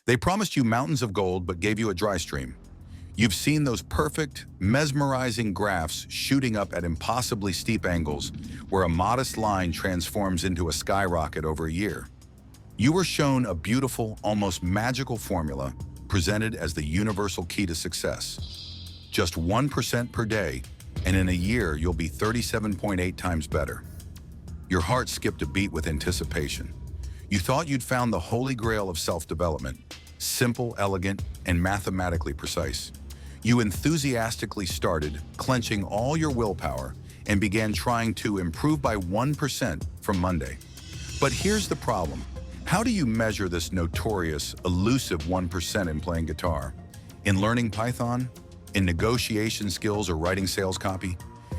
They promised you mountains of gold but gave you a dry stream. You've seen those perfect, mesmerizing graphs shooting up at impossibly steep angles where a modest line transforms into a skyrocket over a year. You were shown a beautiful, almost magical formula presented as the universal key to success. Just 1% per day, and in a year you'll be 37.8 times better. Your heart skipped a beat with anticipation. You thought you'd found the holy grail of self-development, simple, elegant, and mathematically precise. You enthusiastically started, clenching all your willpower, and began trying to improve by 1% from Monday. But here's the problem. How do you measure this notorious, elusive 1% in playing guitar? In learning Python? In negotiation skills or writing sales copy?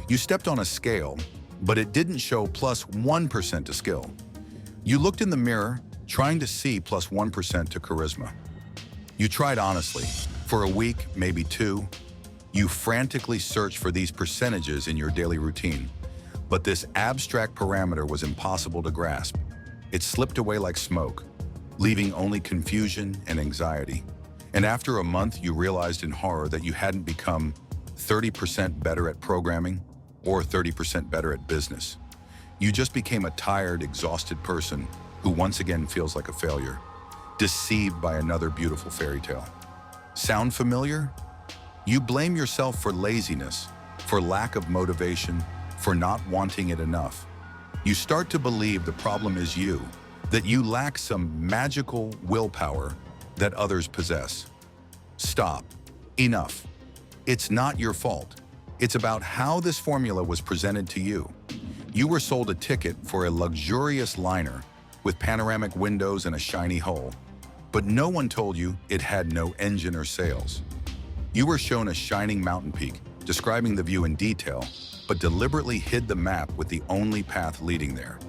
You stepped on a scale, but it didn't show plus 1% to skill. You looked in the mirror, trying to see plus 1% to charisma. You tried honestly. For a week, maybe two, you frantically searched for these percentages in your daily routine. But this abstract parameter was impossible to grasp. It slipped away like smoke, leaving only confusion and anxiety. And after a month, you realized in horror that you hadn't become 30% better at programming or 30% better at business. You just became a tired, exhausted person who once again feels like a failure, deceived by another beautiful fairy tale. Sound familiar? You blame yourself for laziness, for lack of motivation, for not wanting it enough. You start to believe the problem is you, that you lack some magical willpower that others possess. Stop. Enough. It's not your fault. It's about how this formula was presented to you. You were sold a ticket for a luxurious liner with panoramic windows and a shiny hull, but no one told you it had no engine or sails. You were shown a shining mountain peak, describing the view in detail, but deliberately hid the map with the only path leading there.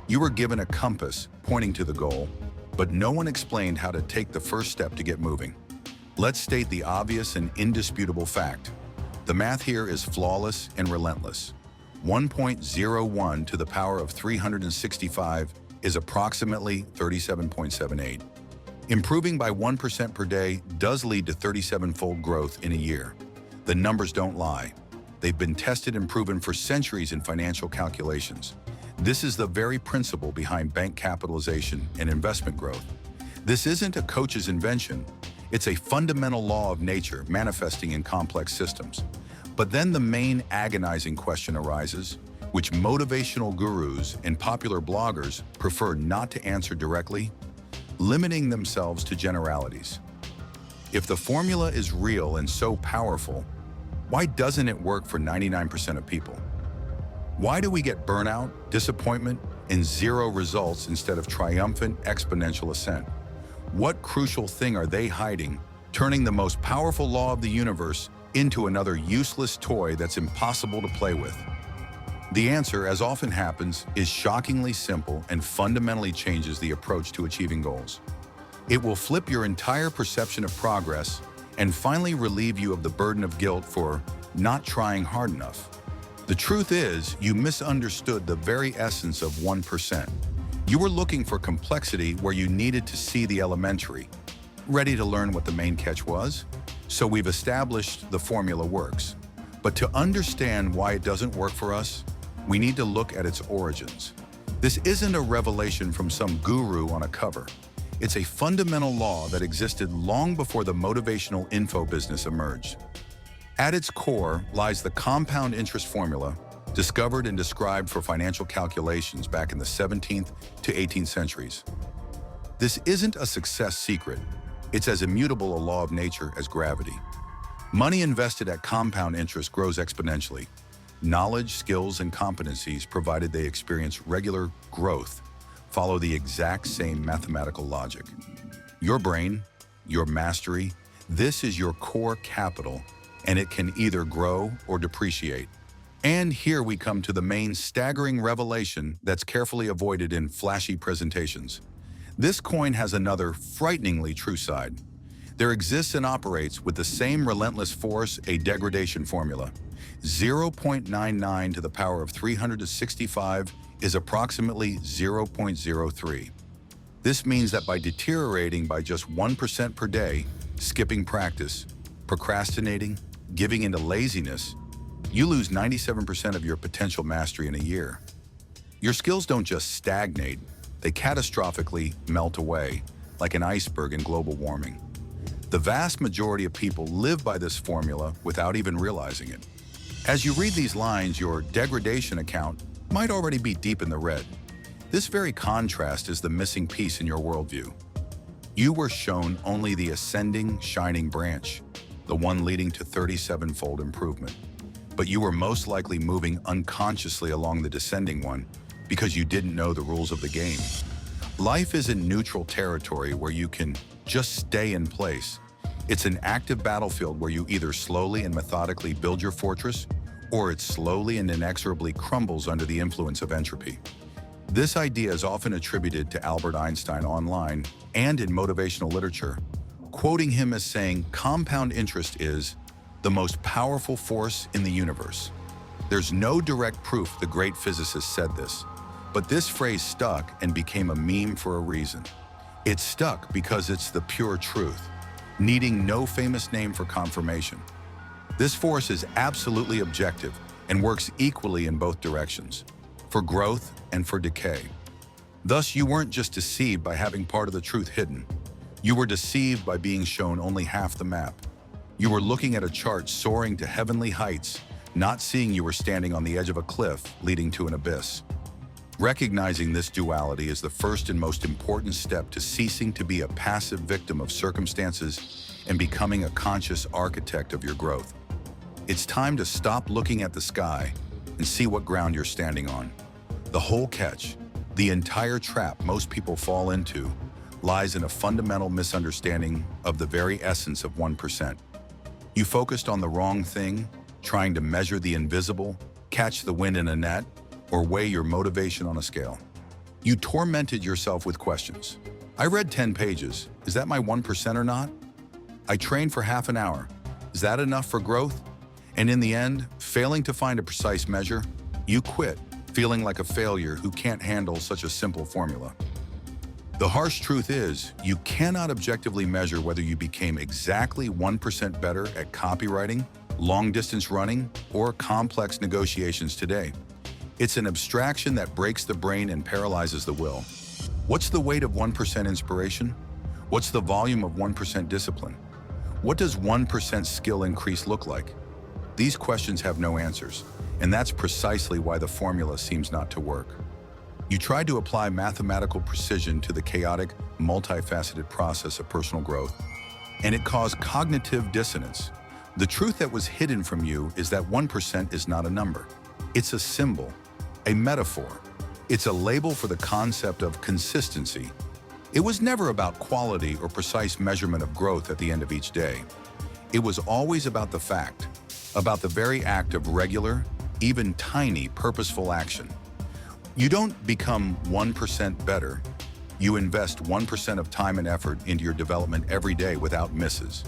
You were given a compass pointing to the goal, but no one explained how to take the first step to get moving. Let's state the obvious and indisputable fact. The math here is flawless and relentless. 1.01 to the power of 365 is approximately 37.78. Improving by 1% per day does lead to 37-fold growth in a year. The numbers don't lie. They've been tested and proven for centuries in financial calculations. This is the very principle behind bank capitalization and investment growth. This isn't a coach's invention. It's a fundamental law of nature manifesting in complex systems. But then the main agonizing question arises, which motivational gurus and popular bloggers prefer not to answer directly, limiting themselves to generalities. If the formula is real and so powerful, why doesn't it work for 99% of people? Why do we get burnout, disappointment, and zero results instead of triumphant exponential ascent? What crucial thing are they hiding, turning the most powerful law of the universe into another useless toy that's impossible to play with? The answer, as often happens, is shockingly simple and fundamentally changes the approach to achieving goals. It will flip your entire perception of progress and finally relieve you of the burden of guilt for not trying hard enough. The truth is, you misunderstood the very essence of 1%. You were looking for complexity where you needed to see the elementary. Ready to learn what the main catch was? So we've established the formula works. But to understand why it doesn't work for us, we need to look at its origins. This isn't a revelation from some guru on a cover. It's a fundamental law that existed long before the motivational info business emerged. At its core lies the compound interest formula, discovered and described for financial calculations back in the 17th to 18th centuries. This isn't a success secret. It's as immutable a law of nature as gravity. Money invested at compound interest grows exponentially. Knowledge, skills, and competencies, provided they experience regular growth, follow the exact same mathematical logic. Your brain, your mastery, this is your core capital, and it can either grow or depreciate. And here we come to the main staggering revelation that's carefully avoided in flashy presentations. This coin has another frighteningly true side. There exists and operates with the same relentless force a degradation formula. 0.99 to the power of 365 is approximately 0.03. This means that by deteriorating by just 1% per day, skipping practice, procrastinating, giving into laziness, you lose 97% of your potential mastery in a year. Your skills don't just stagnate, they catastrophically melt away, like an iceberg in global warming. The vast majority of people live by this formula without even realizing it. As you read these lines, your degradation account might already be deep in the red. This very contrast is the missing piece in your worldview. You were shown only the ascending, shining branch, the one leading to 37-fold improvement. But you were most likely moving unconsciously along the descending one because you didn't know the rules of the game. Life isn't neutral territory where you can just stay in place. It's an active battlefield where you either slowly and methodically build your fortress, or it slowly and inexorably crumbles under the influence of entropy. This idea is often attributed to Albert Einstein online and in motivational literature, quoting him as saying, "Compound interest is the most powerful force in the universe." There's no direct proof the great physicist said this, but this phrase stuck and became a meme for a reason. It stuck because it's the pure truth, needing no famous name for confirmation. This force is absolutely objective and works equally in both directions, for growth and for decay. Thus, you weren't just deceived by having part of the truth hidden. You were deceived by being shown only half the map. You were looking at a chart soaring to heavenly heights, not seeing you were standing on the edge of a cliff leading to an abyss. Recognizing this duality is the first and most important step to ceasing to be a passive victim of circumstances and becoming a conscious architect of your growth. It's time to stop looking at the sky and see what ground you're standing on. The whole catch, the entire trap most people fall into, lies in a fundamental misunderstanding of the very essence of 1%. You focused on the wrong thing, trying to measure the invisible, catch the wind in a net, or weigh your motivation on a scale. You tormented yourself with questions. I read 10 pages. Is that my 1% or not? I trained for half an hour. Is that enough for growth? And in the end, failing to find a precise measure, you quit, feeling like a failure who can't handle such a simple formula. The harsh truth is, you cannot objectively measure whether you became exactly 1% better at copywriting, long-distance running, or complex negotiations today. It's an abstraction that breaks the brain and paralyzes the will. What's the weight of 1% inspiration? What's the volume of 1% discipline? What does 1% skill increase look like? These questions have no answers, and that's precisely why the formula seems not to work. You tried to apply mathematical precision to the chaotic, multifaceted process of personal growth, and it caused cognitive dissonance. The truth that was hidden from you is that 1% is not a number. It's a symbol, a metaphor. It's a label for the concept of consistency. It was never about quality or precise measurement of growth at the end of each day. It was always about the fact, about the very act of regular, even tiny, purposeful action. You don't become 1% better. You invest 1% of time and effort into your development every day without misses.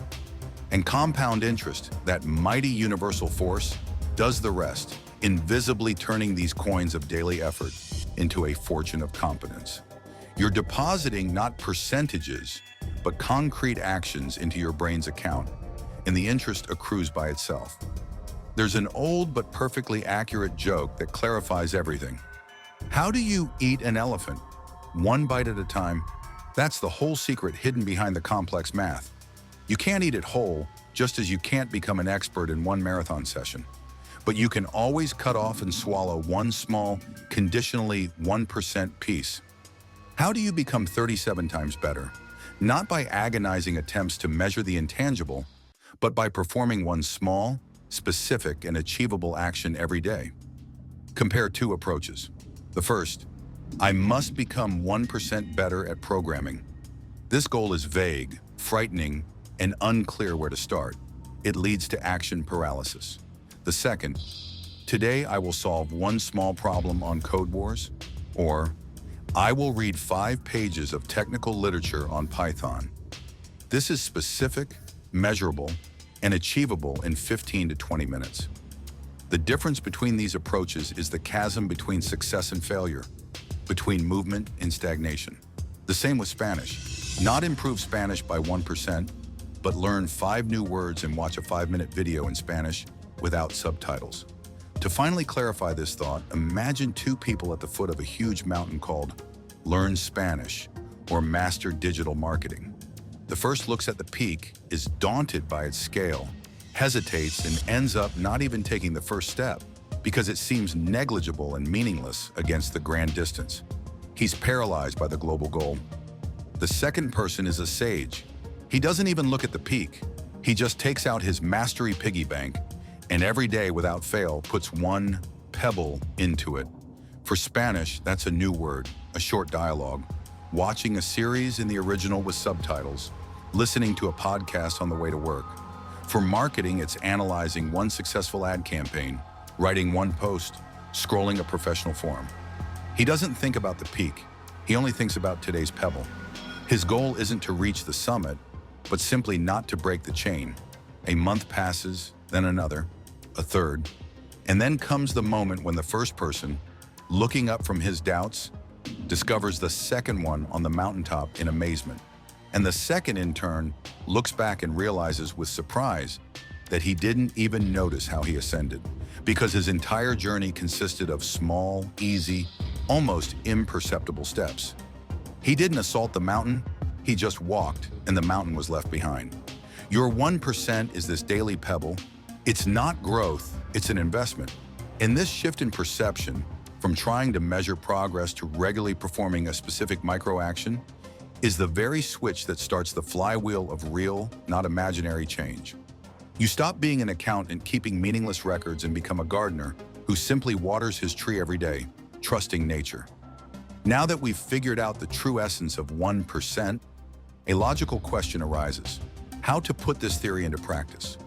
And compound interest, that mighty universal force, does the rest, invisibly turning these coins of daily effort into a fortune of competence. You're depositing not percentages, but concrete actions into your brain's account, and the interest accrues by itself. There's an old but perfectly accurate joke that clarifies everything. How do you eat an elephant? One bite at a time. That's the whole secret hidden behind the complex math. You can't eat it whole, just as you can't become an expert in one marathon session. But you can always cut off and swallow one small, conditionally 1% piece. How do you become 37 times better? Not by agonizing attempts to measure the intangible, but by performing one small, specific, and achievable action every day. Compare two approaches. The first, I must become 1% better at programming. This goal is vague, frightening, and unclear where to start. It leads to action paralysis. The second, today I will solve one small problem on Code Wars, or I will read 5 pages of technical literature on Python. This is specific, measurable, and achievable in 15 to 20 minutes. The difference between these approaches is the chasm between success and failure, between movement and stagnation. The The same with Spanish. Not improve Spanish by 1%, but learn 5 new words and watch a 5-minute video in Spanish without subtitles. To finally clarify this thought, imagine 2 people at the foot of a huge mountain called Learn Spanish or Master Digital Marketing. The first looks at the peak, is daunted by its scale, hesitates, and ends up not even taking the first step because it seems negligible and meaningless against the grand distance. He's paralyzed by the global goal. The second person is a sage. He doesn't even look at the peak. He just takes out his mastery piggy bank and every day without fail puts 1 pebble into it. For Spanish, that's a new word, a short dialogue, watching a series in the original with subtitles, listening to a podcast on the way to work. For marketing, it's analyzing 1 successful ad campaign, writing 1 post, scrolling a professional forum. He doesn't think about the peak. He only thinks about today's pebble. His goal isn't to reach the summit, but simply not to break the chain. A month passes, then another, a third, and then comes the moment when the first person, looking up from his doubts, discovers the second one on the mountaintop in amazement. And the second, in turn, looks back and realizes with surprise that he didn't even notice how he ascended, because his entire journey consisted of small, easy, almost imperceptible steps. He didn't assault the mountain, he just walked, and the mountain was left behind. Your 1% is this daily pebble. It's not growth, it's an investment. And this shift in perception, from trying to measure progress to regularly performing a specific micro-action, is the very switch that starts the flywheel of real, not imaginary change. You stop being an accountant keeping meaningless records and become a gardener who simply waters his tree every day, trusting nature. Now that we've figured out the true essence of 1%, a logical question arises: how to put this theory into practice?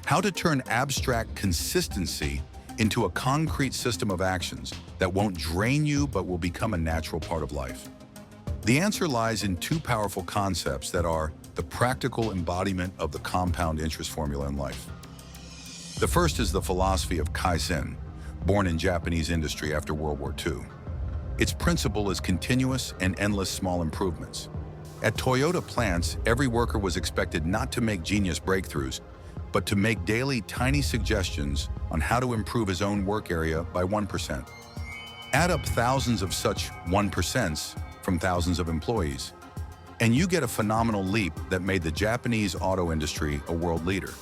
How to turn abstract consistency into a concrete system of actions that won't drain you but will become a natural part of life? The answer lies in 2 powerful concepts that are the practical embodiment of the compound interest formula in life. The first is the philosophy of Kaizen, born in Japanese industry after World War II. Its principle is continuous and endless small improvements. At Toyota plants, every worker was expected not to make genius breakthroughs, but to make daily tiny suggestions on how to improve his own work area by 1%. Add up thousands of such 1%s from thousands of employees, and you get a phenomenal leap that made the Japanese auto industry a world leader.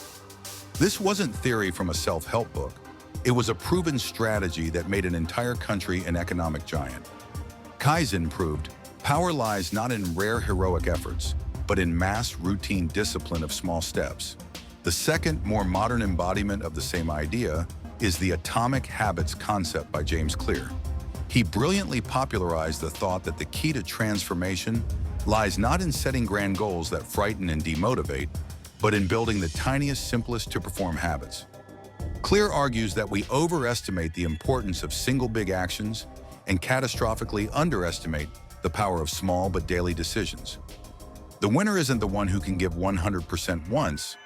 This wasn't theory from a self-help book. It was a proven strategy that made an entire country an economic giant. Kaizen proved power lies not in rare heroic efforts, but in mass routine discipline of small steps. The second, more modern embodiment of the same idea is the atomic habits concept by James Clear. He brilliantly popularized the thought that the key to transformation lies not in setting grand goals that frighten and demotivate, but in building the tiniest, simplest to perform habits. Clear argues that we overestimate the importance of single big actions and catastrophically underestimate the power of small but daily decisions. The winner isn't the one who can give 100% once,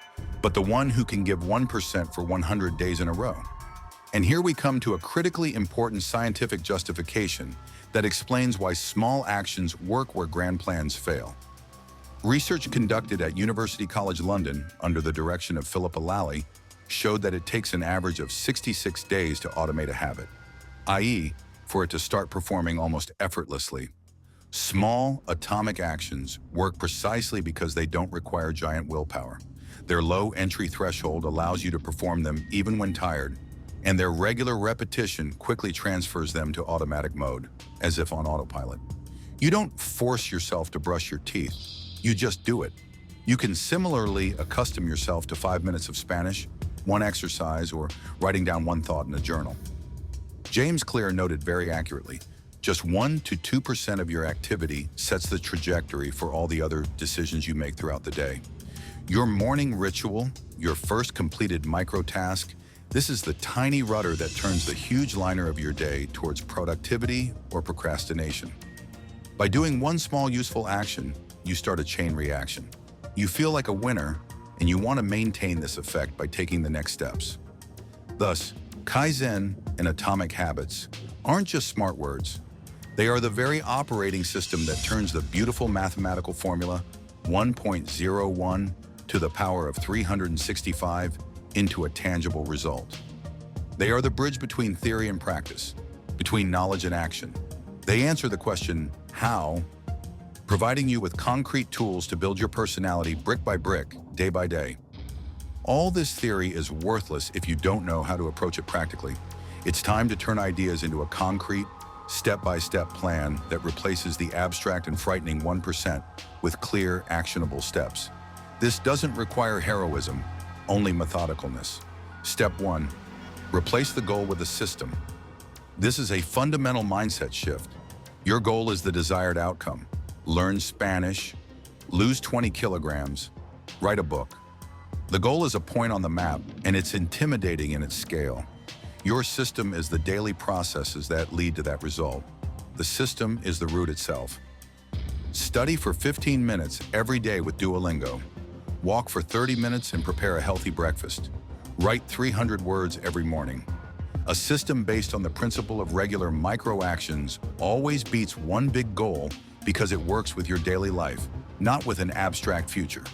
but the one who can give 1% for 100 days in a row. And here we come to a critically important scientific justification that explains why small actions work where grand plans fail. Research conducted at University College London under the direction of Philippa Lally showed that it takes an average of 66 days to automate a habit, i.e., for it to start performing almost effortlessly. Small, atomic actions work precisely because they don't require giant willpower. Their low entry threshold allows you to perform them even when tired, and their regular repetition quickly transfers them to automatic mode, as if on autopilot. You don't force yourself to brush your teeth, you just do it. You can similarly accustom yourself to 5 minutes of Spanish, 1 exercise, or writing down 1 thought in a journal. James Clear noted very accurately, just 1 to 2% of your activity sets the trajectory for all the other decisions you make throughout the day. Your morning ritual, your first completed micro-task, this is the tiny rudder that turns the huge liner of your day towards productivity or procrastination. By doing 1 small useful action, you start a chain reaction. You feel like a winner, and you want to maintain this effect by taking the next steps. Thus, Kaizen and atomic habits aren't just smart words. They are the very operating system that turns the beautiful mathematical formula 1.01 to the power of 365 into a tangible result. They are the bridge between theory and practice, between knowledge and action. They answer the question, how, providing you with concrete tools to build your personality brick by brick, day by day. All this theory is worthless if you don't know how to approach it practically. It's time to turn ideas into a concrete, step-by-step plan that replaces the abstract and frightening 1% with clear, actionable steps. This doesn't require heroism, only methodicalness. Step 1. Replace the goal with a system. This is a fundamental mindset shift. Your goal is the desired outcome. Learn Spanish, lose 20 kilograms, write a book. The goal is a point on the map, and it's intimidating in its scale. Your system is the daily processes that lead to that result. The system is the route itself. Study for 15 minutes every day with Duolingo. Walk for 30 minutes and prepare a healthy breakfast. Write 300 words every morning. A system based on the principle of regular micro-actions always beats one big goal because it works with your daily life, not with an abstract future.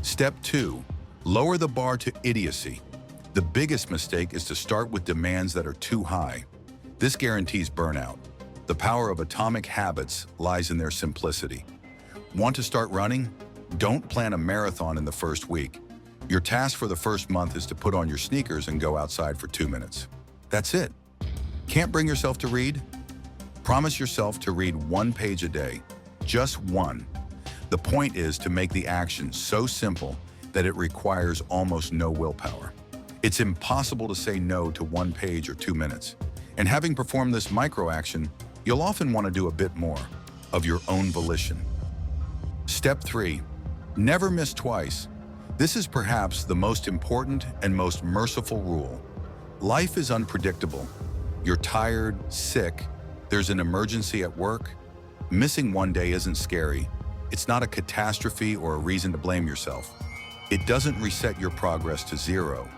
Step 2. Lower the bar to idiocy. The biggest mistake is to start with demands that are too high. This guarantees burnout. The power of atomic habits lies in their simplicity. Want to start running? Don't plan a marathon in the first week. Your task for the first month is to put on your sneakers and go outside for 2 minutes. That's it. Can't bring yourself to read? Promise yourself to read 1 page a day. Just 1. The point is to make the action so simple that it requires almost no willpower. It's impossible to say no to 1 page or 2 minutes. And having performed this micro-action, you'll often want to do a bit more, of your own volition. Step 3. Never miss twice. This is perhaps the most important and most merciful rule. Life is unpredictable. You're tired, sick, there's an emergency at work. Missing 1 day isn't scary. It's not a catastrophe or a reason to blame yourself. It doesn't reset your progress to 0.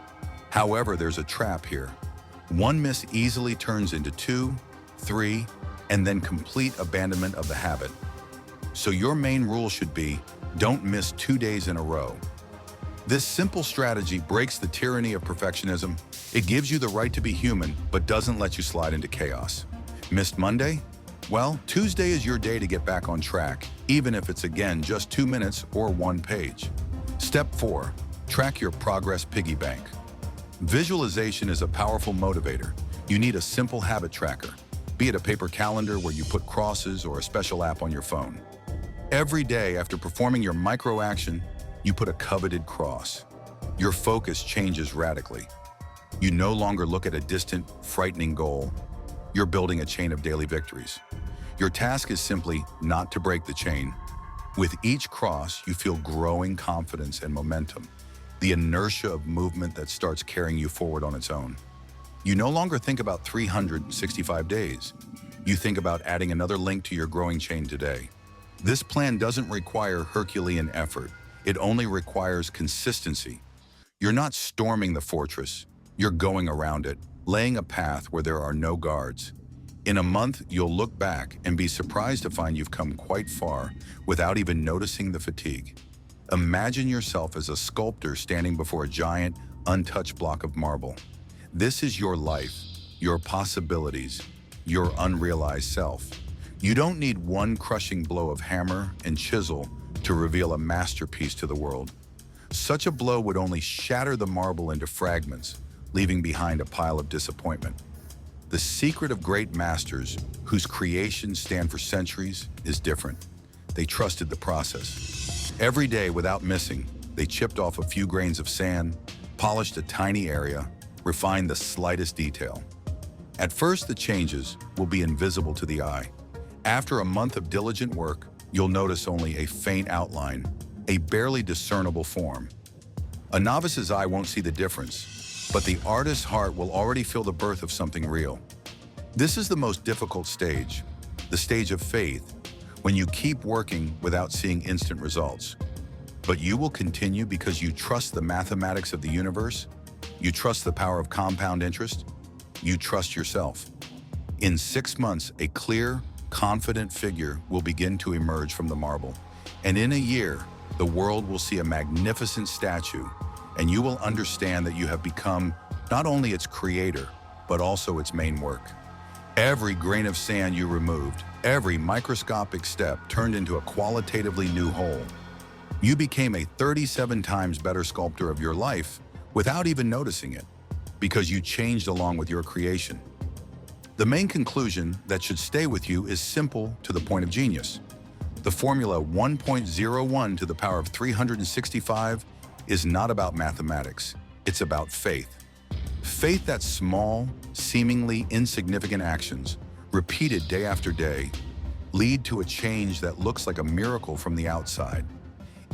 However, there's a trap here. 1 miss easily turns into 2, 3, and then complete abandonment of the habit. So your main rule should be, don't miss 2 days in a row. This simple strategy breaks the tyranny of perfectionism. It gives you the right to be human, but doesn't let you slide into chaos. Missed Monday? Well, Tuesday is your day to get back on track, even if it's again just 2 minutes or 1 page. Step 4. Track your progress piggy bank. Visualization is a powerful motivator. You need a simple habit tracker, be it a paper calendar where you put crosses or a special app on your phone. Every day after performing your micro-action, you put a coveted cross. Your focus changes radically. You no longer look at a distant, frightening goal. You're building a chain of daily victories. Your task is simply not to break the chain. With each cross, you feel growing confidence and momentum, the inertia of movement that starts carrying you forward on its own. You no longer think about 365 days. You think about adding another link to your growing chain today. This plan doesn't require Herculean effort. It only requires consistency. You're not storming the fortress. You're going around it, laying a path where there are no guards. In a month, you'll look back and be surprised to find you've come quite far without even noticing the fatigue. Imagine yourself as a sculptor standing before a giant, untouched block of marble. This is your life, your possibilities, your unrealized self. You don't need one crushing blow of hammer and chisel to reveal a masterpiece to the world. Such a blow would only shatter the marble into fragments, leaving behind a pile of disappointment. The secret of great masters, whose creations stand for centuries, is different. They trusted the process. Every day, without missing, they chipped off a few grains of sand, polished a tiny area, refined the slightest detail. At first, the changes will be invisible to the eye. After a month of diligent work, you'll notice only a faint outline, a barely discernible form. A novice's eye won't see the difference, but the artist's heart will already feel the birth of something real. This is the most difficult stage, the stage of faith, when you keep working without seeing instant results. But you will continue because you trust the mathematics of the universe, you trust the power of compound interest, you trust yourself. In 6 months, a clear, confident figure will begin to emerge from the marble. And in a year, the world will see a magnificent statue, and you will understand that you have become not only its creator, but also its main work. Every grain of sand you removed, every microscopic step turned into a qualitatively new whole. You became a 37 times better sculptor of your life without even noticing it, because you changed along with your creation. The main conclusion that should stay with you is simple to the point of genius. The formula 1.01 to the power of 365 is not about mathematics, it's about faith. Faith that small, seemingly insignificant actions, repeated day after day, lead to a change that looks like a miracle from the outside.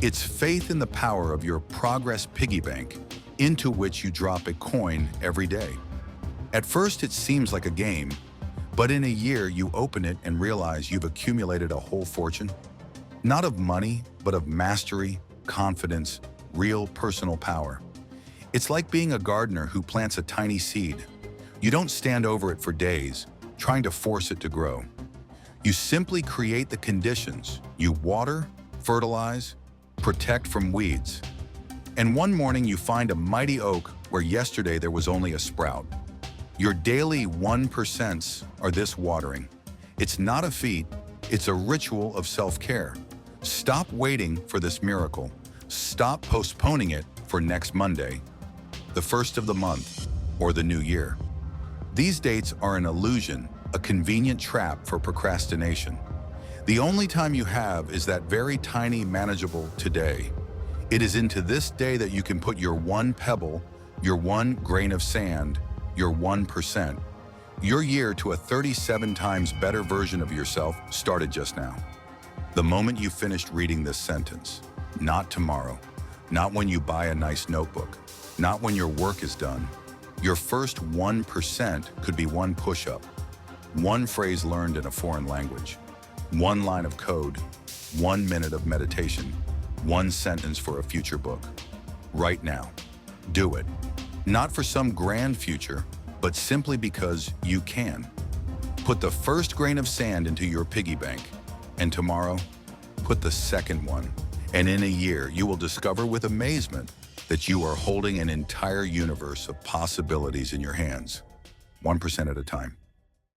It's faith in the power of your progress piggy bank, into which you drop a coin every day. At first, it seems like a game, but in a year, you open it and realize you've accumulated a whole fortune. Not of money, but of mastery, confidence, real personal power. It's like being a gardener who plants a tiny seed. You don't stand over it for days, trying to force it to grow. You simply create the conditions. You water, fertilize, protect from weeds. And one morning you find a mighty oak where yesterday there was only a sprout. Your daily 1% are this watering. It's not a feat, it's a ritual of self-care. Stop waiting for this miracle. Stop postponing it for next Monday, the first of the month, or the new year. These dates are an illusion, a convenient trap for procrastination. The only time you have is that very tiny, manageable today. It is into this day that you can put your one pebble, your one grain of sand, your 1%. Your year to a 37 times better version of yourself started just now. The moment you finished reading this sentence, not tomorrow, not when you buy a nice notebook, not when your work is done. Your first 1% could be one push-up, one phrase learned in a foreign language, one line of code, 1 minute of meditation, one sentence for a future book. Right now. Do it. Not for some grand future, but simply because you can. Put the first grain of sand into your piggy bank, and tomorrow, put the second one. And in a year, you will discover with amazement that you are holding an entire universe of possibilities in your hands, 1% at a time.